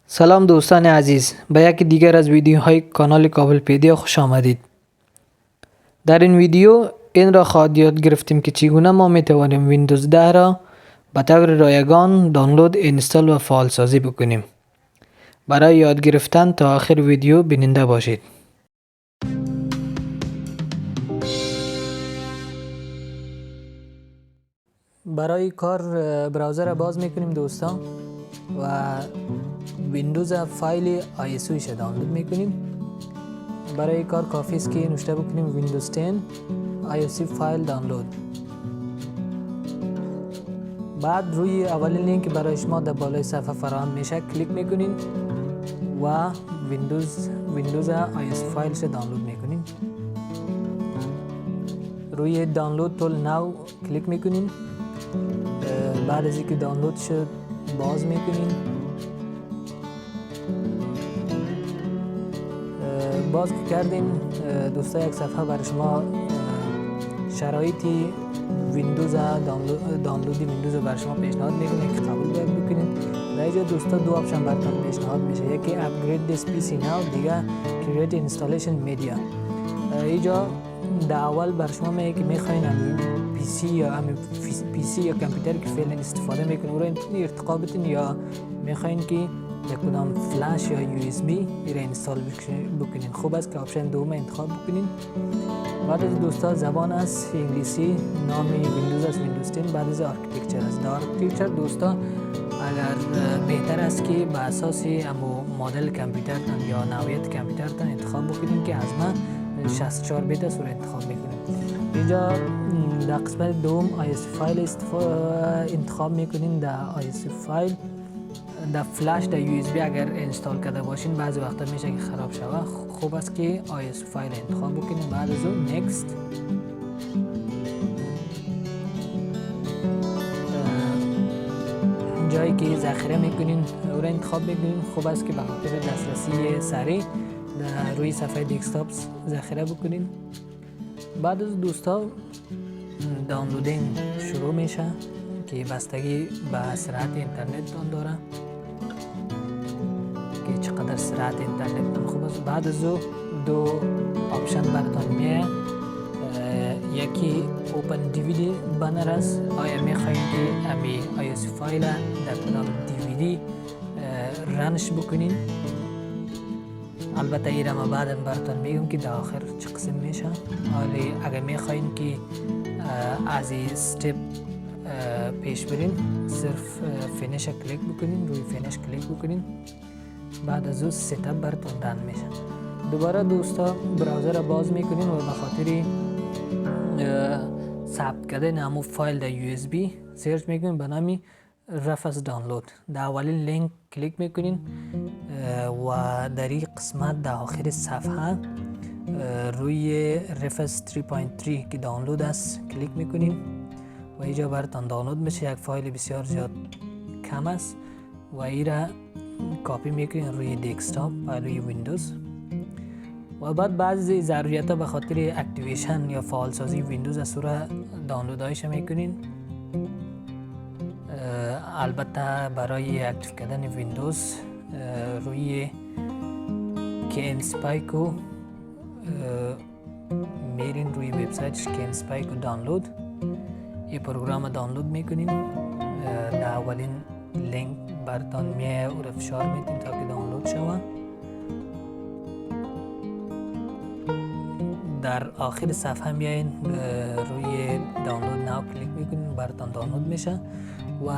سلام دوستان عزیز، به یکی دیگر از ویدیوهای کانال کابل پیدیا خوش آمدید. در این ویدیو این را خواهد یاد گرفتیم که چگونه ما می توانیم ویندوز 10 را به طور رایگان دانلود، اینستال و فعال سازی بکنیم. برای یاد گرفتن تا آخر ویدیو بیننده باشید. برای کار براوزر را باز میکنیم دوستان و ویندوز فایل ISO دانلود میکنیم. برای کار کافی است که نوشته بکنیم ویندوز 10 ISO فایل دانلود. بعد روی اولین لینک برای شما در بالای صفحه فراهم میشه کلیک میکنین و ویندوز ISO فایل دانلود میکنین. روی دانلود تول ناو کلیک میکنین. بعد از اینکه دانلود شد باز میکنین. باز که کردین دوستا یک صفحه برای شما شرایطی دانلود ویندوز برای شما پیشنهاد میکنه که قبول باید بکنین. در اینجا دوستا دو آپشن براتون پیشنهاد میشه، یکی upgrade this PC now، دیگه create installation media. اینجا در اول برای شما میگه که میخواین پی سی یا کامپیوتری که فعلا استفاده میکنین او را ارتقا بدین یا میخواین که یک کدام فلش یا یو اس بی را اینستال بکنین. خوب است که آپشن دوم انتخاب بکنین. بعد از دوستا زبان است انگلیسی، نام ویندوز است ویندوز 10. بعد از آرکیتکچر است. در آرکیتکچر دوستا اگر بهتر است که به اساس مدل کامپیوترتان یا نوعیت کامپیوترتان انتخاب بکنین که از من 64 بیت است رو انتخاب میکنین. اینجا در قسمت دوم ISO فایل انتخاب میکنین. در ISO فایل در فلش در یو اس بی اگر اینستال کرده باشین بعضی وقتا میشه که خراب شوه. خوب است که ISO فایل انتخاب بکنین. بعد از اون نکست، جایی که ذخیره میکنین او را انتخاب میکنین. خوب است که به خاطر دسترسی سریع روی صفحه دسکتاپ ذخیره بکنین. بعد از دوستا دانلودینگ شروع میشه که بستگی به سرعت اینترنت تان داره که چقدر سرعت اینترنت تان خوب است. بعد از دو آپشن براتون میه، یکی اوپن دیویدی بانر است. آیا میخواین که امی ISO فایل در کدام دیویدی رنش بکنین؟ البته ایره ما بعدا براتون میگم که در آخر چه قسم میشه. ولی اگر میخواین که از این استپ پیش برین صرف فینیش کلیک بکنین، روی فینیش کلیک بکنین. بعد از اون ست اپ براتون رن میشه. دوباره دوستا براوزر را باز میکنین و به خاطر ثبت کردن همون فایل در یو اس بی سرچ میکنین به نام رفس دانلود. در اولین لینک کلیک میکنین و در این قسمت در آخر صفحه روی رفس 3.3 که دانلود است کلیک میکنین و اینجا براتون دانلود میشه. یک فایل بسیار زیاد کم است و این را کاپی میکنین روی دسکتاپ و روی ویندوز. و بعد بعضی ضروریات به خاطر اکتیویشن یا فعال سازی ویندوز از را دانلود هایش میکنین. البته برای اکتیو کردن ویندوز روی کین سپایکو میرین روی وبسایتش کین سپایکو دانلود. این پروگرام دانلود میکنین. در اولین لینک براتون میه او را فشار میدین تا که دانلود شود. در آخر صفحه میاین روی دانلود ناو کلیک میکنین، براتون دانلود میشه و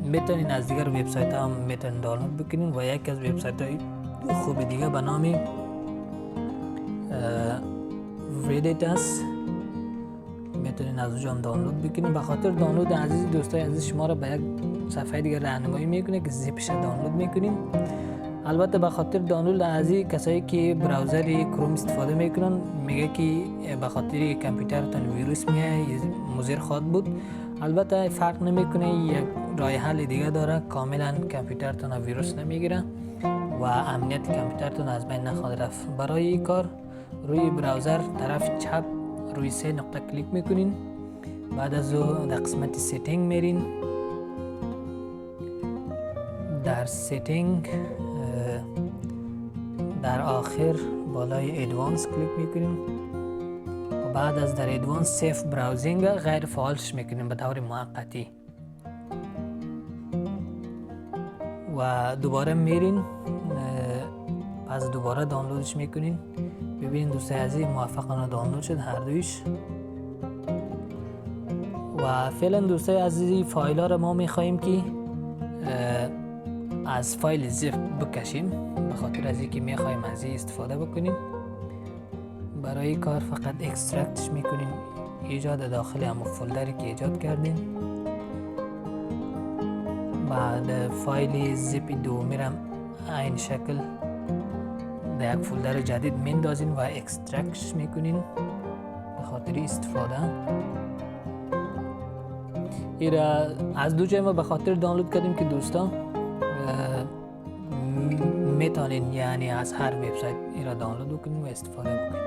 میتونین از دیگر وبسایت هم میتونین دانلود بکنین. و یک از وبسایت های خوب دیگه به نام ریدیت است، میتونین از اونجا هم دانلود بکنین. به خاطر دانلود عزیز دوستای عزیز شما را به یک صفحه دیگه راهنمایی میکنه که زیپش دانلود میکنین. البته به خاطر دانلود عزیز کسایی که براوزر کروم استفاده میکنن میگه که به خاطر کامپیوترتان ویروس میه مضر خواهد بود. البته فرق نمیکنه، یک راه حل دیگه داره، کاملا کامپیوترتان ویروس نمیگیره و امنیت کامپیوترتان از بین نخواهد رفت. برای این کار روی براوزر طرف چپ روی 3 نقطه کلیک میکنین. بعد از اون در قسمت سیتینگ میرین. در سیتینگ در آخر بالای ادوانس کلیک میکنیم و بعد از در ادوانس سیف براوزینگ غیر فعالش میکنیم به طور موقتی و دوباره میرین. پس دوباره دانلودش میکنین. ببینید دوستای عزیز موفقانه دانلود شد هر دویش. و فعلا دوستای عزیزی فایل ها رو ما میخواییم که از فایل زیپ بکشیم، به خاطر از اینکه میخوایم از این استفاده بکنیم. برای کار فقط اکسترکتش میکنین، ایجاد داخل همون فولدری که ایجاد کردین. بعد فایل زیپ دومی رو این شکل در یک فولدر جدید میندازین و اکسترکتش میکنین به خاطر استفاده. این از دو جای ما به خاطر دانلود کردیم که دوستان میتونین یعنی از هر وبسایت این را دانلود بکنین و استفاده بکنین.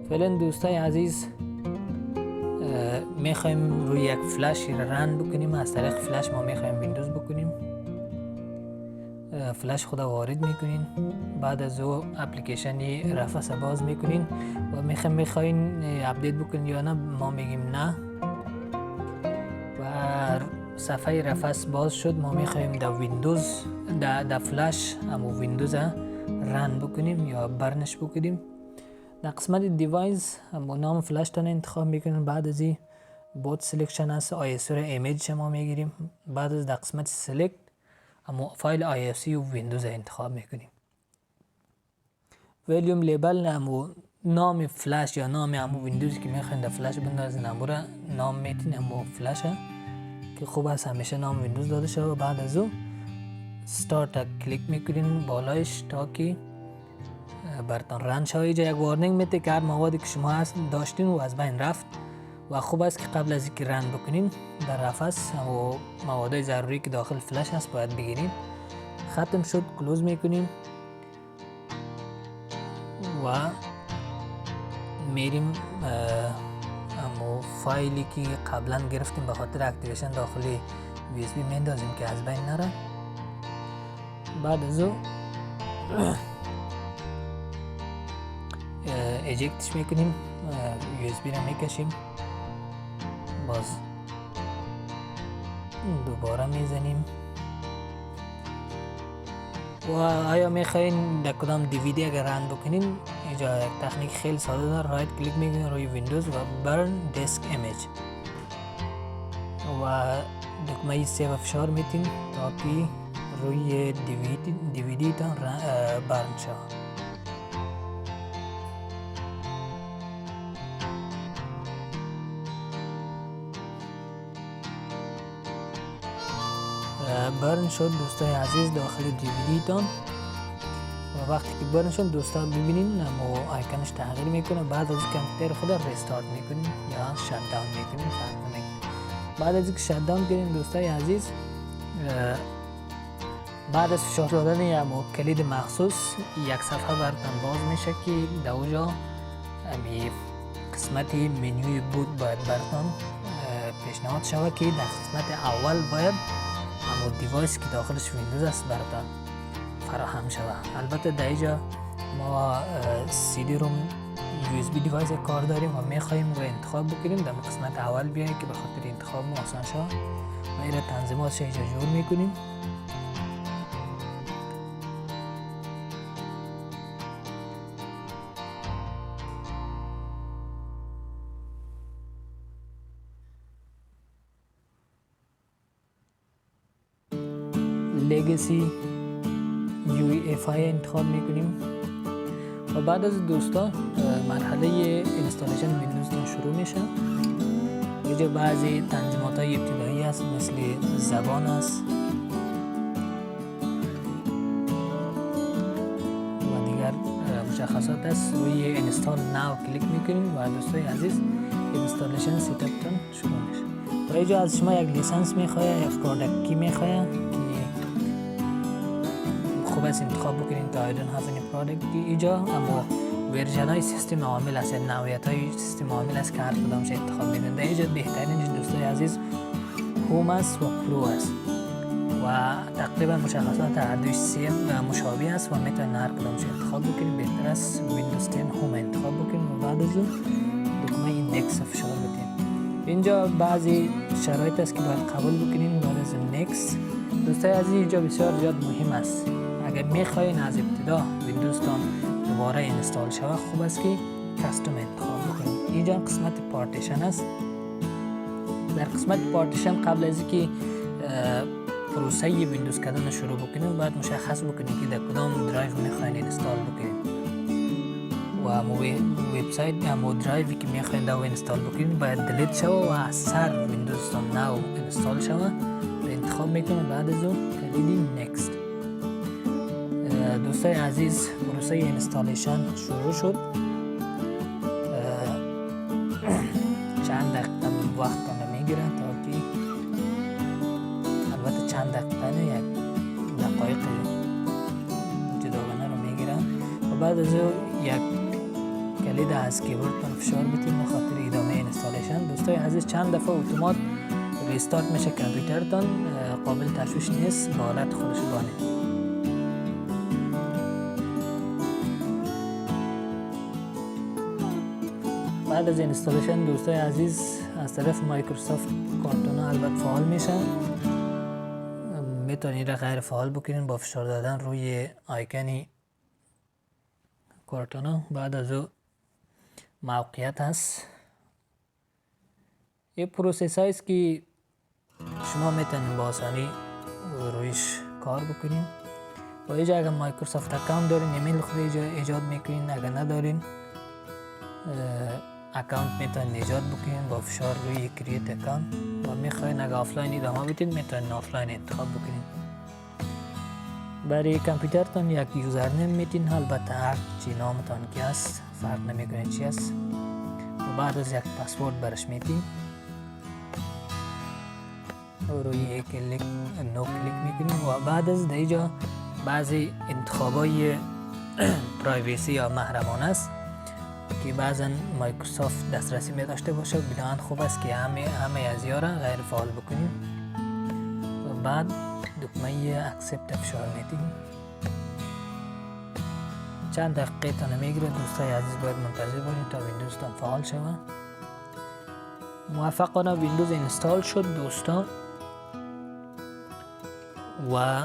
فعلا دوستای عزیز میخوایم روی یک فلش رن بکنیم. از طریق فلش ما میخوایم ویندوز بکنیم. فلش خدا وارد میکنین. بعد از او اپلیکیشنی رفس باز میکنین و میخواین اپدیت بکنین یا نه. ما میگیم نه و صفحه رفس باز شد. ما میخوایم در ویندوز در فلش همو ویندوز رن بکنیم یا برنش بکنیم. در قسمت دیوایس همو نام فلش تان انتخاب میکنیم. بعد از این بود سلکشن هست آیسور ایمیج ما میگیریم. بعد از در قسمت سلکت همو فایل آیسی و ویندوز انتخاب میکنیم. ولیوم لیبل همو نام فلش یا نام همو ویندوزی که میخواین در فلش بندازین همو را نام میتین همو فلش که خوب است همیشه نام ویندوز داده شده. و بعد از او استارت کلیک میکنین بالایش تا که براتون رن شود. اینجا یک وارنینگ میده که هر موادی که شما هست داشتین و از بین رفت و خوب است که قبل از اینکه رن بکنین در رفس و موادهای ضروری که داخل فلش هست باید بگیرین. ختم شد کلوز میکنیم و میریم اما فایلی که قبلا گرفتیم به خاطر اکتیویشن داخلی USB میندازیم که از بین نره. بعد از او اجکتش میکنیم، USB را میکشیم، باز دوباره میزنیم. و آیا میخواین در کدام DVD اگر رن بکنین، اینجا یک تکنیک خیلی ساده داره. رایت کلیک میکنین روی ویندوز و برن دیسک ایمیج و دکمه سیو فشار میتین تا که روی DVD تان برن شد. برن شد دوستای عزیز داخل DVD تان و وقتی که برن شد دوستان ببینین اما آیکنش تغییر میکنه. بعد از کامپیوتر خود ریستارت میکنین یا شت داون میکنین، فرق نمیکنه. بعد از اینکه شت داون کردین دوستای عزیز، بعد از فشار دادن یا کلید مخصوص یک صفحه براتون باز میشه که در اونجا امی قسمت منوی بود باید براتون پیشنهاد شود که در قسمت اول باید اما دیوایس که داخلش ویندوز است براتون فراهم شود. البته در اینجا ما CD روم USB دیوایس کار داریم و میخوایم رو انتخاب بکنیم. در قسمت اول بیاییم که به خاطر انتخاب ما آسان شود و این تنظیماتش اینجا جور میکنیم. لگسی UEFI انتخاب میکنیم و بعد از دوستان مرحله اینستالیشن ویندوز شروع میشه. اینجا بعضی تنظیمات های ابتدایی هست مثل زبان است و دیگر مشخصات است. روی اینستال ناو کلیک میکنیم و دوستای عزیز اینستالیشن سیت اپ تون شروع میشه. و اینجا از شما یک لیسانس میخواد، یک پروداکت کی میخواد خوب است انتخاب بکنین تا I don't have any product. اینجا اما ورژن های سیستم عامل است، نوعیت های سیستم عامل است که هر کدامش انتخاب میدن. در اینجا بهترین دوستای عزیز هوم است و پرو است و تقریبا مشخصات هر دوش سیم و مشابه است و میتونید هر کدامش انتخاب بکنید. بهتر است ویندوز 10 هوم انتخاب بکنید و بعد از اون دکمه ایندکس فشار بدید. اینجا بعضی شرایط است که باید قبول بکنین. بعد از نکست دوستای عزیز اینجا بسیار زیاد مهم است. اگر میخواین از ابتدا ویندوز تان دوباره اینستال شود خوب است که کاستوم انتخاب بکنید. اینجا قسمت پارتیشن است. در قسمت پارتیشن قبل از اینکه پروسه ویندوز کردن شروع بکنید باید مشخص بکنید که در کدام درایو میخواین اینستال بکنید و وبسایت یا درایوی که میخواین داو اینستال بکنید باید دلیت شود و از سر ویندوز تان نو اینستال شود. انتخاب میکنید. بعد از اون کلیدی نکست. دوستای عزیز پروسه اینستالیشن شروع شد. چند دقیقه وقت میگیره تا که البته چند دقیقه نه یک دقایق جداگانه رو میگیره و بعد از یک کلید از کیبورد فشار بدید به خاطر ادامه اینستالیشن. دوستای عزیز چند دفعه اتومات ریستارت میشه کامپیوترتان، قابل تشویش نیست، به حالت خودش بانه. بعد از اینستالیشن دوستای عزیز از طرف مایکروسافت کارتونا البته فعال میشن. میتونید را غیر فعال بکنین با فشار دادن روی آیکونی کارتونا. بعد از او موقعیت هست. یه پروسس هاییست که شما میتونید با آسانی رویش کار بکنین. و اینجا اگر مایکروسافت اکاونت دارین ایمیل خود ایجاد میکنین. اگر ندارین اکاونت میتونید ایجاد بکنین با فشار روی کریت اکاونت و میخواین اگر آفلاین ادامه بدید میتونید آفلاین انتخاب بکنین. برای کامپیوترتان یک یوزرنیم میتین. البته هر چی نامتان که هست فرق نمیکنه چی هست و بعد از یک پسورد برش میتین و روی کلیک نو کلیک میکنین و بعد از اینجا بعضی انتخابای پرایوسی یا محرمانه است که بعضا مایکروسافت دسترسی می داشته باشه. بنابراین خوب است که همه از یارا غیر فعال بکنیم و بعد دکمه اکسپت فشار میدیم. چند دقیقه تا نمیگیره دوستای عزیز، باید منتظر باشید تا ویندوز تان فعال شود. موفقانه ویندوز اینستال شد دوستان و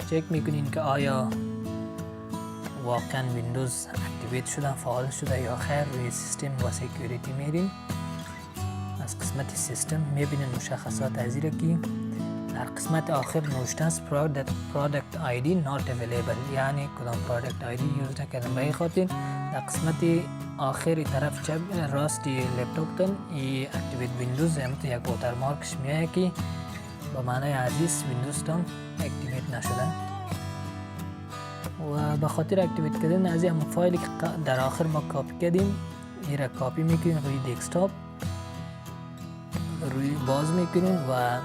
چک میکنین که آیا واقعا ویندوز اکتیویت شده، فعال شده یا خیر. روی سیستم و سکیوریتی میرین. از قسمت سیستم میبینین مشخصات از زیر که در قسمت آخر نوشته است product ID not available، یعنی کدام product ID یوز نکردن. به این خاطر در قسمت آخری طرف چپ راستی لپتاپتون ای اکتیویت ویندوز همت یک واترمارکش میایه که با معنای عزیز ویندوز تان اکتیویت نشده و به خاطر اکتیویت کردن از این فایلی که در آخر ما کاپی کردیم این را کاپی میکنین روی دسکتاپ، روی باز میکنین و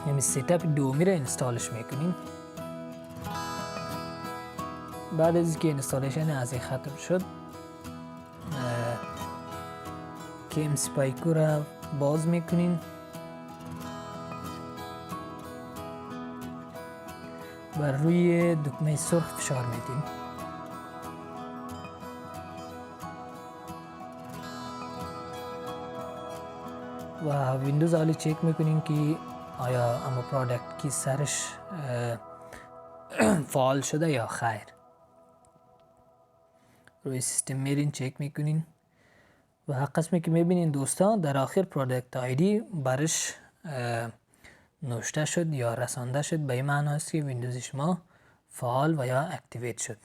همین سیتاپ دومی را اینستالش میکنین. بعد از اینکه اینستالیشن از این ختم شد کیم سپایکو را باز میکنین و روی دکمه سرخ فشار میدین و ویندوز حالی چک میکنین که آیا اما پرودکت کی سرش فعال شده یا خیر. روی سیستم میرین چک میکنین و قسمی که میبینین دوستان در آخر پرودکت آیدی برش نوشته شد یا رسانده شد، به این معنی است که ویندوز شما فعال و یا اکتیویت شد.